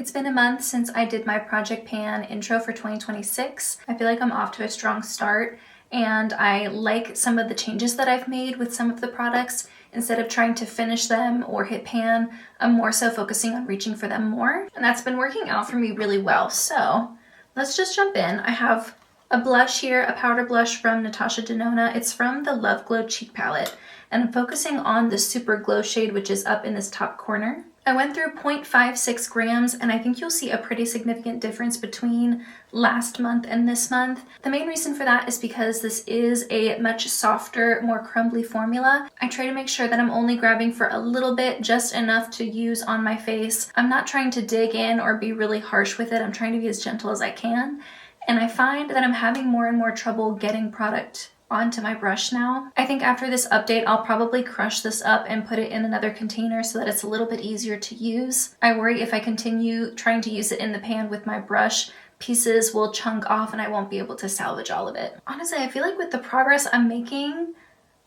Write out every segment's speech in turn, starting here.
It's been a month since I did my Project Pan intro for 2026. I feel like I'm off to a strong start, and I like some of the changes that I've made with some of the products. Instead of trying to finish them or hit pan, I'm more so focusing on reaching for them more, and that's been working out for me really well. So let's just jump in. I have a blush here, a powder blush from Natasha Denona. It's from the Love Glow Cheek Palette, and I'm focusing on the Super Glow shade, which is up in this top corner. I went through 0.56 grams, and I think you'll see a pretty significant difference between last month and this month. The main reason for that is because this is a much softer, more crumbly formula. I try to make sure that I'm only grabbing for a little bit, just enough to use on my face. I'm not trying to dig in or be really harsh with it. I'm trying to be as gentle as I can. And I find that I'm having more and more trouble getting product onto my brush now. I think after this update, I'll probably crush this up and put it in another container so that it's a little bit easier to use. I worry if I continue trying to use it in the pan with my brush, pieces will chunk off and I won't be able to salvage all of it. Honestly, I feel like with the progress I'm making,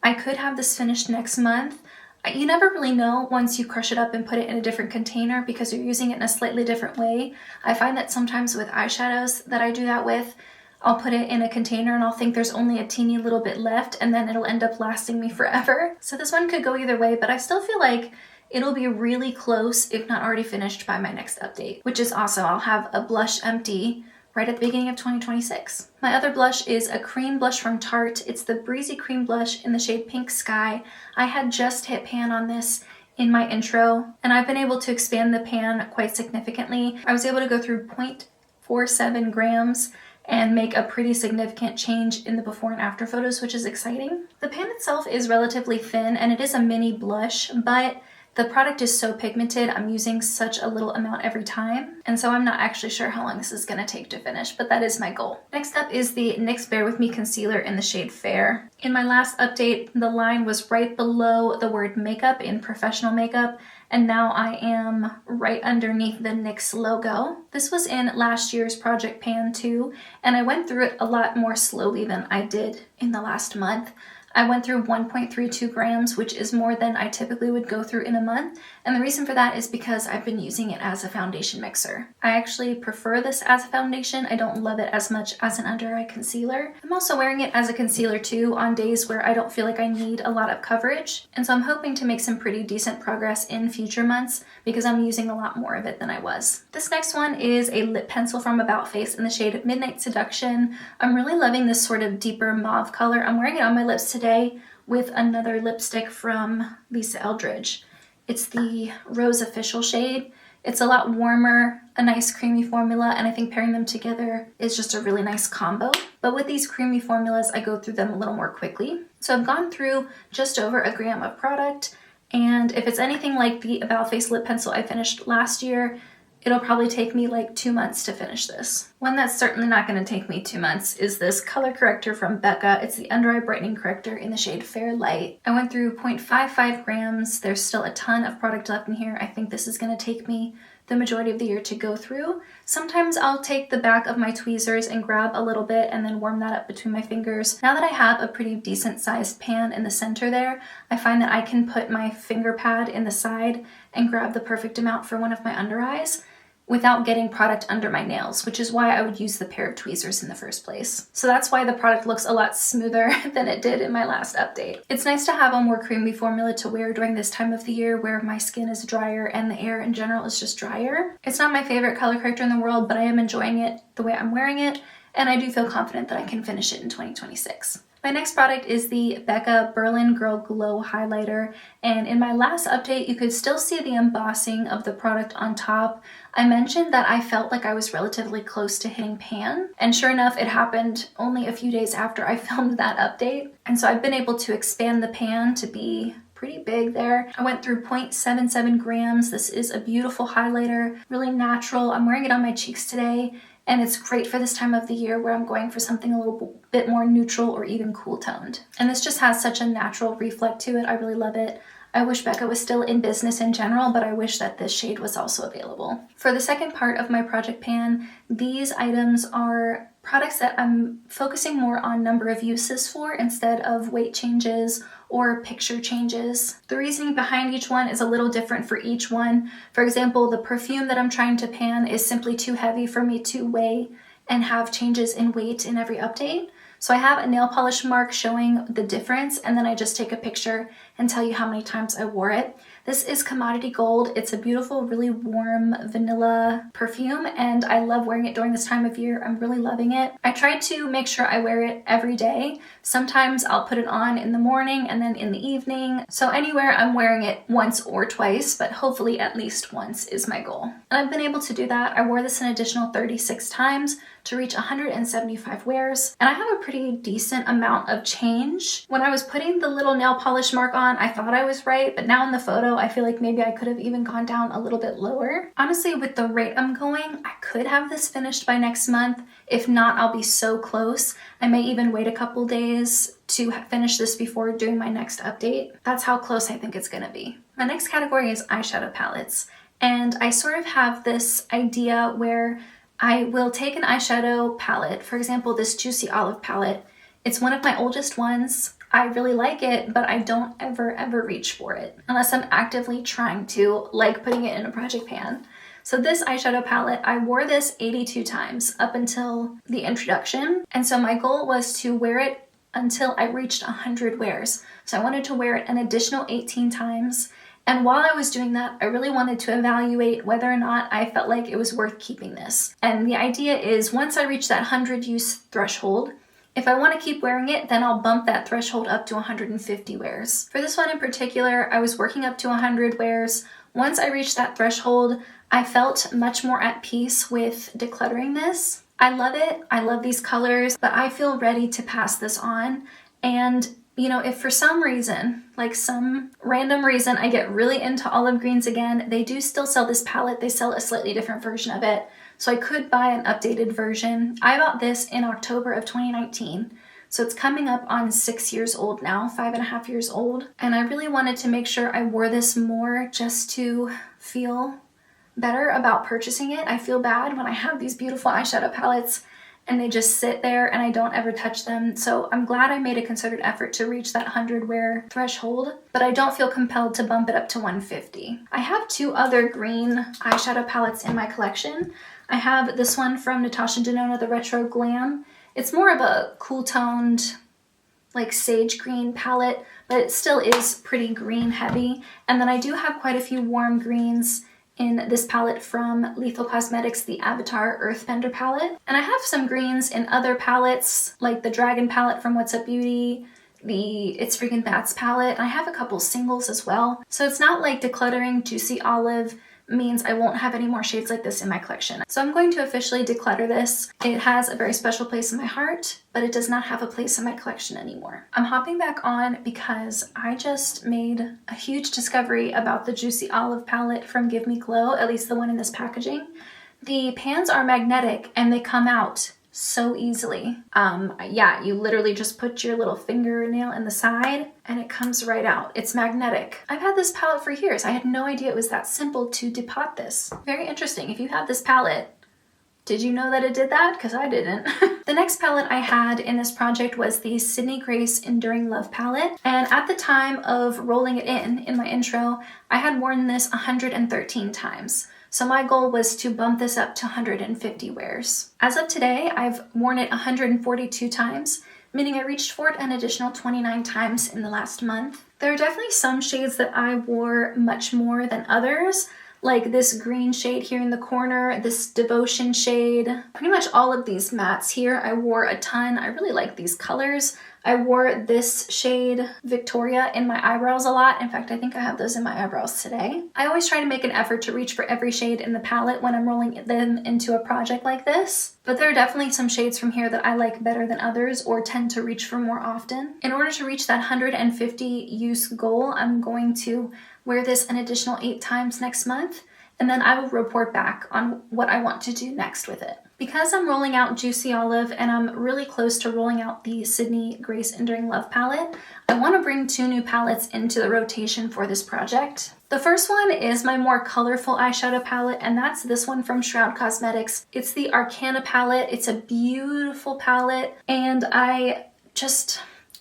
I could have this finished next month. You never really know once you crush it up and put it in a different container because you're using it in a slightly different way. I find that sometimes with eyeshadows that I do that with, I'll put it in a container and I'll think there's only a teeny little bit left, and then it'll end up lasting me forever. So this one could go either way, but I still feel like it'll be really close, if not already finished, by my next update, which is awesome. I'll have a blush empty right at the beginning of 2026. My other blush is a cream blush from Tarte. It's the Breezy Cream Blush in the shade Pink Sky. I had just hit pan on this in my intro, and I've been able to expand the pan quite significantly. I was able to go through 0.47 grams and make a pretty significant change in the before and after photos, which is exciting. The pan itself is relatively thin and it is a mini blush, but the product is so pigmented, I'm using such a little amount every time, and so I'm not actually sure how long this is going to take to finish, but that is my goal. Next up is the NYX Bare With Me concealer in the shade Fair. In my last update, the line was right below the word makeup in professional makeup, and now I am right underneath the NYX logo. This was in last year's Project Pan too, and I went through it a lot more slowly than I did in the last month. I went through 1.32 grams, which is more than I typically would go through in a month. And the reason for that is because I've been using it as a foundation mixer. I actually prefer this as a foundation. I don't love it as much as an under eye concealer. I'm also wearing it as a concealer too on days where I don't feel like I need a lot of coverage. And so I'm hoping to make some pretty decent progress in future months because I'm using a lot more of it than I was. This next one is a lip pencil from About Face in the shade Midnight Seduction. I'm really loving this sort of deeper mauve color. I'm wearing it on my lips today with another lipstick from Lisa Eldridge. It's the Rose Official shade. It's a lot warmer, a nice creamy formula, and I think pairing them together is just a really nice combo. But with these creamy formulas, I go through them a little more quickly. So I've gone through just over a gram of product, and if it's anything like the About Face lip pencil I finished last year, it'll probably take me like 2 months to finish this. One that's certainly not going to take me 2 months is this color corrector from Becca. It's the Under Eye Brightening Corrector in the shade Fair Light. I went through 0.55 grams. There's still a ton of product left in here. I think this is going to take me the majority of the year to go through. Sometimes I'll take the back of my tweezers and grab a little bit and then warm that up between my fingers. Now that I have a pretty decent sized pan in the center there, I find that I can put my finger pad in the side and grab the perfect amount for one of my under eyes without getting product under my nails, which is why I would use the pair of tweezers in the first place. So that's why the product looks a lot smoother than it did in my last update. It's nice to have a more creamy formula to wear during this time of the year where my skin is drier and the air in general is just drier. It's not my favorite color corrector in the world, but I am enjoying it the way I'm wearing it, and I do feel confident that I can finish it in 2026. My next product is the Becca Berlin Girl Glow Highlighter, and in my last update you could still see the embossing of the product on top. I mentioned that I felt like I was relatively close to hitting pan, and sure enough it happened only a few days after I filmed that update, and so I've been able to expand the pan to be pretty big there. I went through 0.77 grams. This is a beautiful highlighter, really natural. I'm wearing it on my cheeks today, and it's great for this time of the year where I'm going for something a little bit more neutral or even cool toned. And this just has such a natural reflect to it. I really love it. I wish Becca was still in business in general, but I wish that this shade was also available. For the second part of my project pan, these items are products that I'm focusing more on number of uses for instead of weight changes or picture changes. The reasoning behind each one is a little different for each one. For example, the perfume that I'm trying to pan is simply too heavy for me to weigh and have changes in weight in every update. So I have a nail polish mark showing the difference, and then I just take a picture and tell you how many times I wore it. This is Commodity Gold. It's a beautiful, really warm vanilla perfume, and I love wearing it during this time of year. I'm really loving it. I try to make sure I wear it every day. Sometimes I'll put it on in the morning and then in the evening. So anywhere I'm wearing it once or twice, but hopefully at least once is my goal. And I've been able to do that. I wore this an additional 36 times to reach 175 wears, and I have a pretty decent amount of change. When I was putting the little nail polish mark on, I thought I was right, but now in the photo, I feel like maybe I could have even gone down a little bit lower. Honestly, with the rate I'm going, I could have this finished by next month. If not, I'll be so close. I may even wait a couple days to finish this before doing my next update. That's how close I think it's gonna be. My next category is eyeshadow palettes, and I sort of have this idea where I will take an eyeshadow palette, for example, this Juicy Olive palette. It's one of my oldest ones. I really like it, but I don't ever reach for it unless I'm actively trying to, like putting it in a project pan. So this eyeshadow palette, I wore this 82 times up until the introduction. And so my goal was to wear it until I reached 100 wears. So I wanted to wear it an additional 18 times. And while I was doing that, I really wanted to evaluate whether or not I felt like it was worth keeping this. And the idea is once I reach that 100 use threshold, if I want to keep wearing it, then I'll bump that threshold up to 150 wears. For this one in particular, I was working up to 100 wears. Once I reached that threshold, I felt much more at peace with decluttering this. I love it. I love these colors, but I feel ready to pass this on. And you know, if for some reason, like some random reason, I get really into olive greens again, they do still sell this palette. They sell a slightly different version of it. So I could buy an updated version. I bought this in October of 2019. So it's coming up on 6 years old now, 5.5 years old. And I really wanted to make sure I wore this more just to feel better about purchasing it. I feel bad when I have these beautiful eyeshadow palettes and they just sit there and I don't ever touch them. So I'm glad I made a concerted effort to reach that 100 wear threshold, but I don't feel compelled to bump it up to 150. I have two other green eyeshadow palettes in my collection. I have this one from Natasha Denona, the Retro Glam. It's more of a cool toned, like sage green palette, but it still is pretty green heavy. And then I do have quite a few warm greens in this palette from Lethal Cosmetics, the Avatar Earthbender palette. And I have some greens in other palettes, like the Dragon palette from What's Up Beauty, the It's Freaking Bats palette. I have a couple singles as well. So it's not like decluttering Juicy Olive means I won't have any more shades like this in my collection. So I'm going to officially declutter this. It has a very special place in my heart, but it does not have a place in my collection anymore. I'm hopping back on because I just made a huge discovery about the Juicy Olive palette from Give Me Glow, at least the one in this packaging. The pans are magnetic and they come out so easily. Yeah, you literally just put your little fingernail in the side and it comes right out. It's magnetic. I've had this palette for years. I had no idea it was that simple to depot this. Very interesting. If you have this palette, did you know that it did that? Because I didn't. The next palette I had in this project was the Sydney Grace Enduring Love palette. And at the time of rolling it in my intro, I had worn this 113 times. So my goal was to bump this up to 150 wears. As of today, I've worn it 142 times, meaning I reached for it an additional 29 times in the last month. There are definitely some shades that I wore much more than others, like this green shade here in the corner, this Devotion shade. Pretty much all of these mattes here I wore a ton. I really like these colors. I wore this shade, Victoria, in my eyebrows a lot. In fact, I think I have those in my eyebrows today. I always try to make an effort to reach for every shade in the palette when I'm rolling them into a project like this. But there are definitely some shades from here that I like better than others or tend to reach for more often. In order to reach that 150 use goal, I'm going to wear this an additional 8 times next month, and then I will report back on what I want to do next with it. Because I'm rolling out Juicy Olive and I'm really close to rolling out the Sydney Grace Enduring Love palette, I want to bring 2 new palettes into the rotation for this project. The first one is my more colorful eyeshadow palette, and that's this one from Shroud Cosmetics. It's the Arcana palette. It's a beautiful palette, and I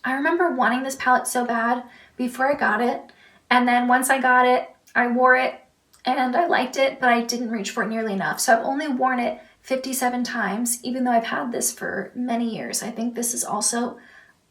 remember wanting this palette so bad before I got it, and then once I got it, I wore it, and I liked it, but I didn't reach for it nearly enough. So I've only worn it 57 times, even though I've had this for many years. I think this is also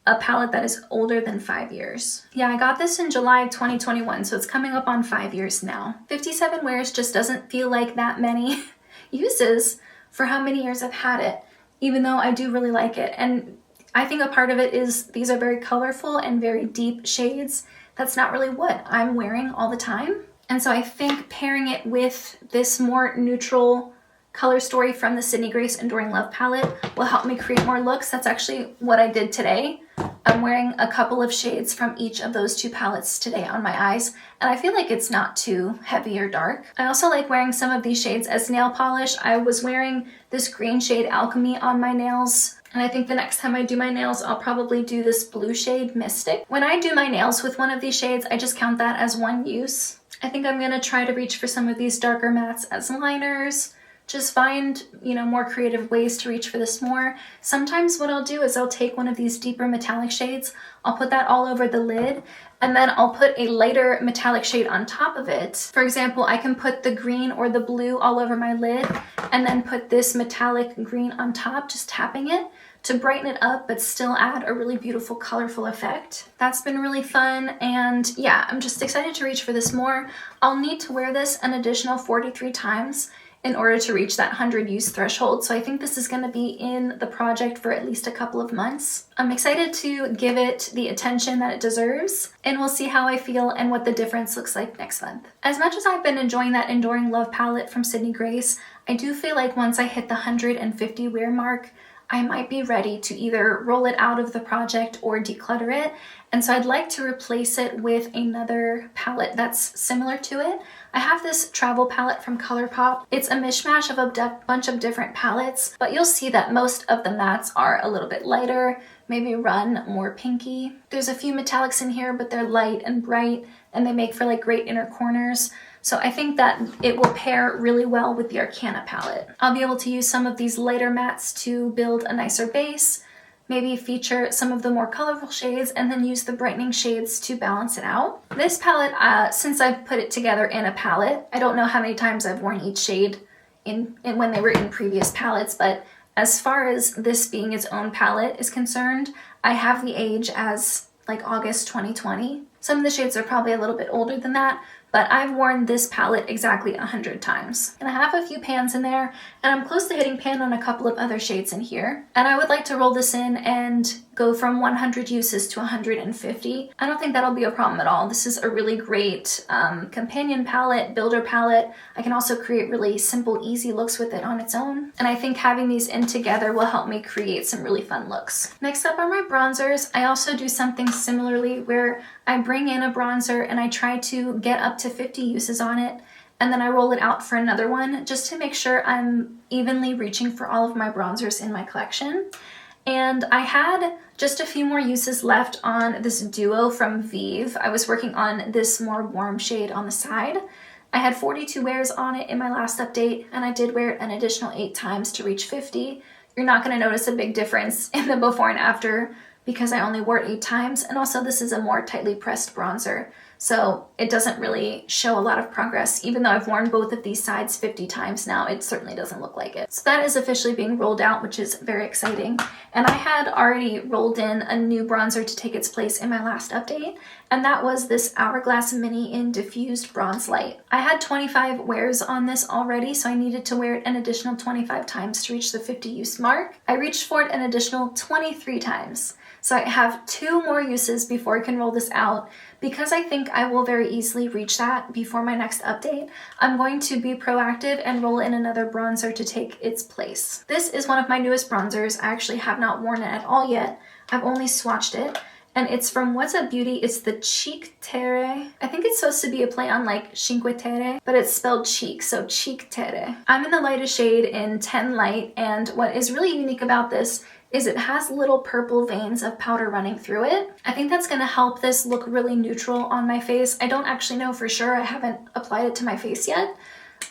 a palette that is older than 5 years. Yeah, I got this in July 2021, so it's coming up on 5 years now. 57 wears just doesn't feel like that many uses for how many years I've had it, even though I do really like it. And I think a part of it is these are very colorful and very deep shades. That's not really what I'm wearing all the time. And so I think pairing it with this more neutral color story from the Sydney Grace Enduring Love palette will help me create more looks. That's actually what I did today. I'm wearing a couple of shades from each of those 2 palettes today on my eyes, and I feel like it's not too heavy or dark. I also like wearing some of these shades as nail polish. I was wearing this green shade Alchemy on my nails, and I think the next time I do my nails, I'll probably do this blue shade Mystic. When I do my nails with one of these shades, I just count that as one use. I think I'm gonna try to reach for some of these darker mattes as liners, just find, more creative ways to reach for this more. Sometimes what I'll do is I'll take one of these deeper metallic shades, I'll put that all over the lid, and then I'll put a lighter metallic shade on top of it. For example, I can put the green or the blue all over my lid, and then put this metallic green on top, just tapping it to brighten it up, but still add a really beautiful, colorful effect. That's been really fun, and yeah, I'm just excited to reach for this more. I'll need to wear this an additional 43 times in order to reach that 100 use threshold. So I think this is gonna be in the project for at least a couple of months. I'm excited to give it the attention that it deserves, and we'll see how I feel and what the difference looks like next month. As much as I've been enjoying that Enduring Love palette from Sydney Grace, I do feel like once I hit the 150 wear mark, I might be ready to either roll it out of the project or declutter it. And so I'd like to replace it with another palette that's similar to it. I have this travel palette from ColourPop. It's a mishmash of a bunch of different palettes, but you'll see that most of the mattes are a little bit lighter, maybe run more pinky. There's a few metallics in here, but they're light and bright, and they make for like great inner corners. So I think that it will pair really well with the Arcana palette. I'll be able to use some of these lighter mattes to build a nicer base, maybe feature some of the more colorful shades, and then use the brightening shades to balance it out. This palette, since I've put it together in a palette, I don't know how many times I've worn each shade in when they were in previous palettes, but as far as this being its own palette is concerned, I have the age as like August 2020. Some of the shades are probably a little bit older than that, but I've worn this palette exactly 100 times. And I have a few pans in there, and I'm close to hitting pan on a couple of other shades in here. And I would like to roll this in and go from 100 uses to 150. I don't think that'll be a problem at all. This is a really great companion palette, builder palette. I can also create really simple, easy looks with it on its own. And I think having these in together will help me create some really fun looks. Next up are my bronzers. I also do something similarly where I bring in a bronzer and I try to get up to 50 uses on it, and then I roll it out for another one just to make sure I'm evenly reaching for all of my bronzers in my collection. And I had just a few more uses left on this duo from Vive. I was working on this more warm shade on the side. I had 42 wears on it in my last update, and I did wear it an additional 8 times to reach 50. You're not going to notice a big difference in the before and after because I only wore it 8 times, and also this is a more tightly pressed bronzer, so it doesn't really show a lot of progress. Even though I've worn both of these sides 50 times now, it certainly doesn't look like it. So that is officially being rolled out, which is very exciting. And I had already rolled in a new bronzer to take its place in my last update, and that was this Hourglass Mini in Diffused Bronze Light. I had 25 wears on this already, so I needed to wear it an additional 25 times to reach the 50 use mark. I reached for it an additional 23 times. So I have 2 more uses before I can roll this out. Because I think I will very easily reach that before my next update, I'm going to be proactive and roll in another bronzer to take its place. This is one of my newest bronzers. I actually have not worn it at all yet. I've only swatched it. and it's from What's Up Beauty. It's the Cheek Terre. I think it's supposed to be a play on like Cinque Terre, but it's spelled cheek, so Cheek Terre. I'm in the lightest shade in 10 Light, and what is really unique about this is it has little purple veins of powder running through it. I think that's gonna help this look really neutral on my face. I don't actually know for sure. I haven't applied it to my face yet.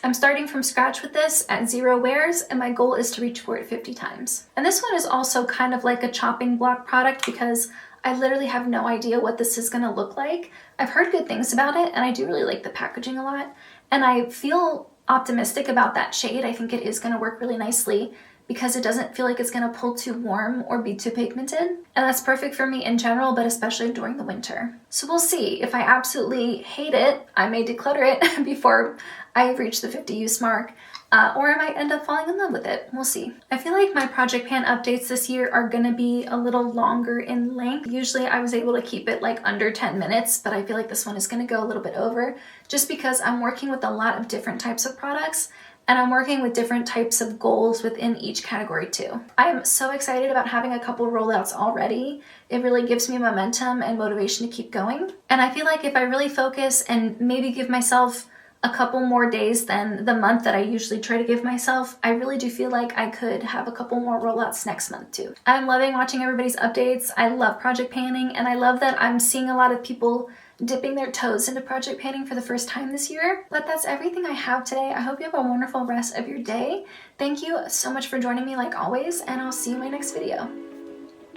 I'm starting from scratch with this at 0 wears, and my goal is to reach for it 50 times. And this one is also kind of like a chopping block product because I literally have no idea what this is gonna look like. I've heard good things about it, and I do really like the packaging a lot. And I feel optimistic about that shade. I think it is gonna work really nicely because it doesn't feel like it's gonna pull too warm or be too pigmented. And that's perfect for me in general, but especially during the winter. So we'll see. If I absolutely hate it, I may declutter it before I reach the 50 use mark, or I might end up falling in love with it. We'll see. I feel like my project pan updates this year are gonna be a little longer in length. Usually I was able to keep it like under 10 minutes, but I feel like this one is gonna go a little bit over just because I'm working with a lot of different types of products, and I'm working with different types of goals within each category too. I am so excited about having a couple rollouts already. It really gives me momentum and motivation to keep going. And I feel like if I really focus and maybe give myself a couple more days than the month that I usually try to give myself, I really do feel like I could have a couple more rollouts next month too. I'm loving watching everybody's updates. I love project panning, and I love that I'm seeing a lot of people dipping their toes into project panning for the first time this year. But that's everything I have today. I hope you have a wonderful rest of your day. Thank you so much for joining me like always, and I'll see you in my next video.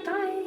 Bye!